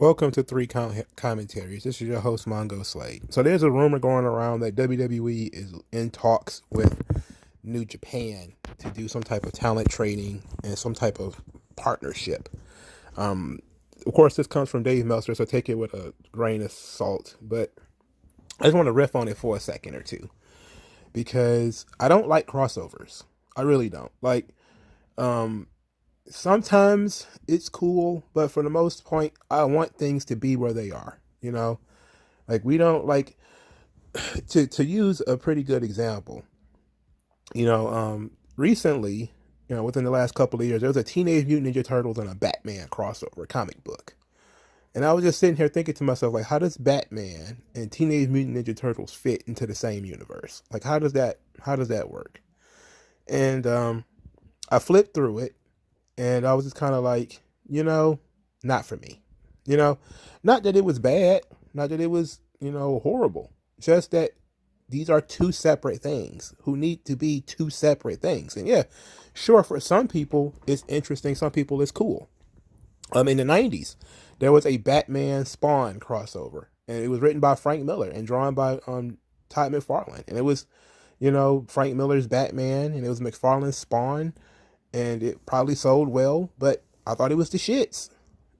Welcome to Commentaries. This is your host, MongoSlade. So there's a rumor going around that WWE is in talks with New Japan to do some type of talent trading and some type of partnership. Of course, this comes from Dave Meltzer, so take it with a grain of salt. But I just want to riff on it for a second or two because I don't like crossovers. I really don't. Sometimes it's cool, but for the most part, I want things to be where they are. We don't like to use a pretty good example. Recently, within the last couple of years, there was a Teenage Mutant Ninja Turtles and a Batman crossover comic book, and I was just sitting here thinking to myself, like, how does Batman and Teenage Mutant Ninja Turtles fit into the same universe? Like, how does that work? And I flipped through it and I was just kind of like, not for me. You know, not that it was bad, not that it was, horrible. Just that these are two separate things who need to be two separate things. And yeah, sure, for some people it's interesting, some people it's cool. In the 90s, there was a Batman Spawn crossover, and it was written by Frank Miller and drawn by Todd McFarlane. And it was, Frank Miller's Batman, and it was McFarlane's Spawn, and it probably sold well, but I thought it was the shits.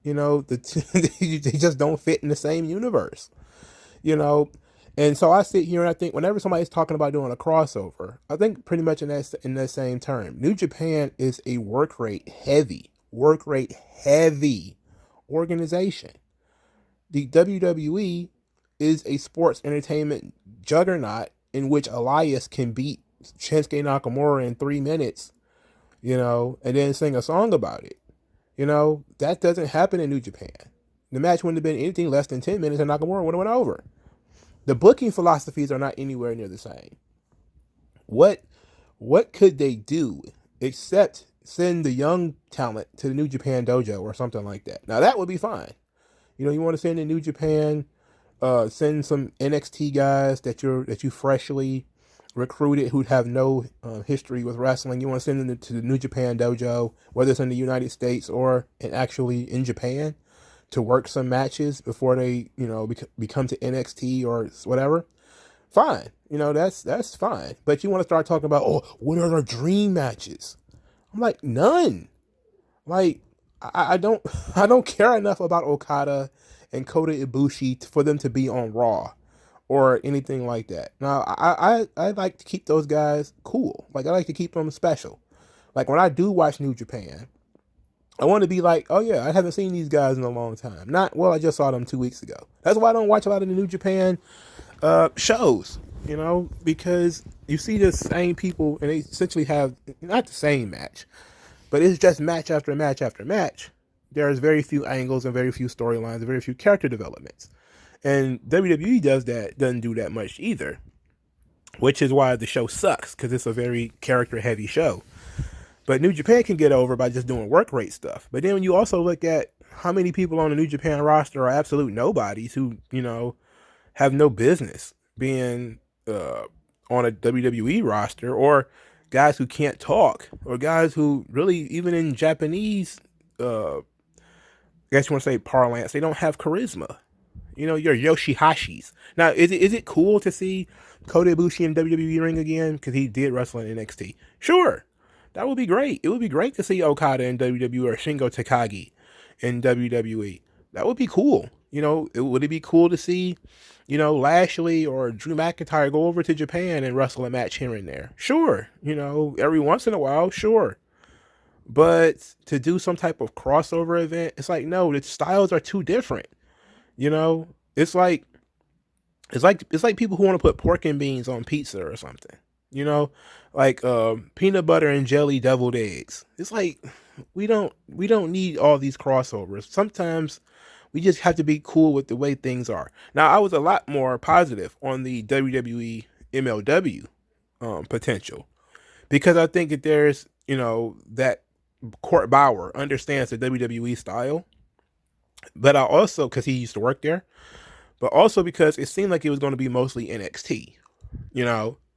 They just don't fit in the same universe. You know, and so I sit here and I think whenever somebody's talking about doing a crossover, I think pretty much in that same term. New Japan is a work rate heavy organization. The WWE is a sports entertainment juggernaut in which Elias can beat Shinsuke Nakamura in 3 minutes, and then sing a song about it. That doesn't happen in New Japan. The match wouldn't have been anything less than 10 minutes and Nakamura would have went over. The booking philosophies are not anywhere near the same. What could they do except send the young talent to the New Japan dojo or something like that? Now that would be fine. You want to send in New Japan, send some NXT guys that you freshly recruited who have no history with wrestling. You want to send them to the New Japan dojo, whether it's in the United States or actually in Japan, to work some matches before they become to NXT or whatever. Fine, that's fine. But you want to start talking about, oh, what are our dream matches? I'm like, none. Like, I don't I don't care enough about Okada and Kota Ibushi for them to be on Raw or anything like that. Now, I like to keep those guys cool. Like, I like to keep them special. Like, when I do watch New Japan, I want to be like, oh yeah, I haven't seen these guys in a long time. Not, well, I just saw them 2 weeks ago. That's why I don't watch a lot of the New Japan shows, because you see the same people and they essentially have not the same match, but it's just match after match after match. There's very few angles and very few storylines and very few character developments. And WWE doesn't do that much either, which is why the show sucks, because it's a very character heavy show. But New Japan can get over by just doing work rate stuff. But then when you also look at how many people on the New Japan roster are absolute nobodies who, have no business being on a WWE roster, or guys who can't talk, or guys who really, even in Japanese, I guess you want to say parlance, they don't have charisma. Your Yoshihashis. Now, is it cool to see Kota Ibushi in WWE ring again? Because he did wrestle in NXT. Sure. That would be great. It would be great to see Okada in WWE or Shingo Takagi in WWE. That would be cool. Would it be cool to see, Lashley or Drew McIntyre go over to Japan and wrestle a match here and there? Sure. Every once in a while, sure. But to do some type of crossover event, it's like, no, the styles are too different. It's like people who want to put pork and beans on pizza or something. Like peanut butter and jelly deviled eggs. It's like we don't need all these crossovers. Sometimes we just have to be cool with the way things are. Now, I was a lot more positive on the WWE MLW potential, because I think that there's that Court Bauer understands the WWE style, but I also, because he used to work there, but also because it seemed like it was going to be mostly NXT.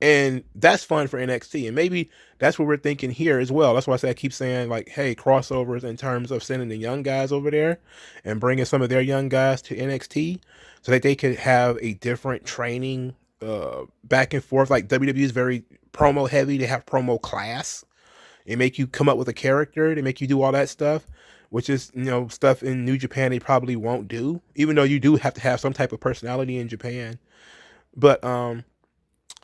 And that's fun for NXT. And maybe that's what we're thinking here as well. That's why I keep saying, like, hey, crossovers in terms of sending the young guys over there and bringing some of their young guys to NXT so that they could have a different training back and forth. Like WWE is very promo heavy. They have promo class. They make you come up with a character. They make you do all that stuff, which is, stuff in New Japan they probably won't do, even though you do have to have some type of personality in Japan. But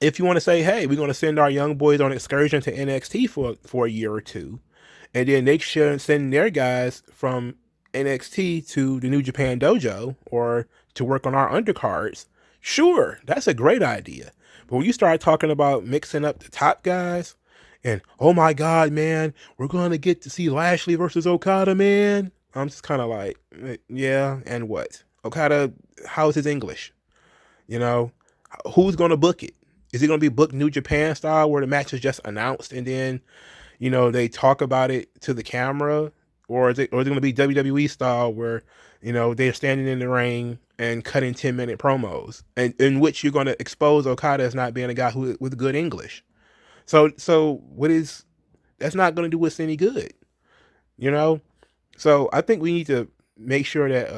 if you want to say, hey, we're going to send our young boys on excursion to NXT for a year or two, and then they should send their guys from NXT to the New Japan Dojo or to work on our undercards, sure, that's a great idea. But when you start talking about mixing up the top guys, and oh my God, man, we're going to get to see Lashley versus Okada, man. I'm just kind of like, yeah, and what? Okada, how's his English? Who's going to book it? Is it going to be booked New Japan style where the match is just announced and then, they talk about it to the camera? Or is it going to be WWE style where, they're standing in the ring and cutting 10-minute promos, and in which you're going to expose Okada as not being a guy with good English? So that's not going to do us any good, So I think we need to make sure that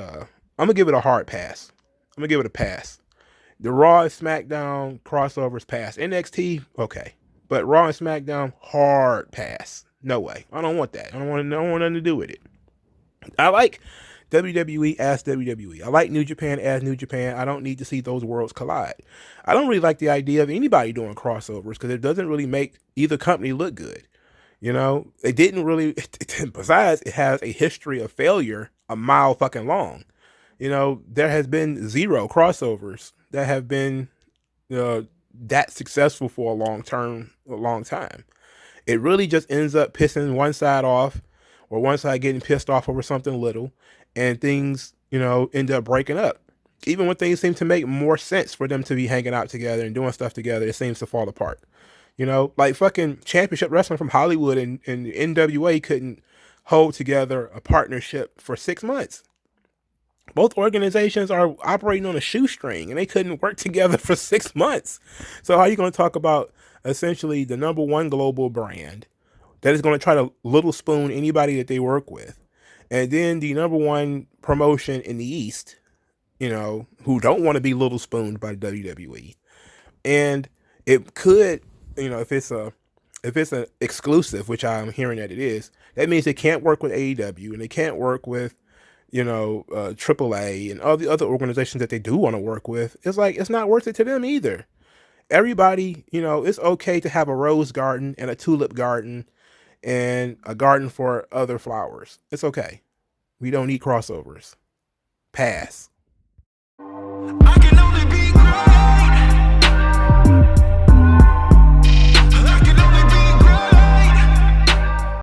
I'm going to give it a hard pass. I'm going to give it a pass. The Raw and SmackDown crossovers pass. NXT, okay. But Raw and SmackDown, hard pass. No way. I don't want that. I don't want nothing to do with it. I like WWE as WWE. I like New Japan as New Japan. I don't need to see those worlds collide. I don't really like the idea of anybody doing crossovers because it doesn't really make either company look good. It didn't really, besides, it has a history of failure a mile fucking long. There has been 0 crossovers that have been that successful for a long time. It really just ends up pissing one side off, or one side getting pissed off over something little, and things, end up breaking up. Even when things seem to make more sense for them to be hanging out together and doing stuff together, it seems to fall apart. Like fucking championship wrestling from Hollywood and NWA couldn't hold together a partnership for 6 months. Both organizations are operating on a shoestring and they couldn't work together for 6 months. So how are you going to talk about essentially the number one global brand that is going to try to little spoon anybody that they work with, and then the number one promotion in the East, who don't want to be little spooned by WWE? And it could, if it's an exclusive, which I'm hearing that it is, that means they can't work with AEW and they can't work with AAA and all the other organizations that they do want to work with. It's like, it's not worth it to them either. Everybody, it's okay to have a rose garden and a tulip garden and a garden for other flowers. It's okay. We don't need crossovers. Pass.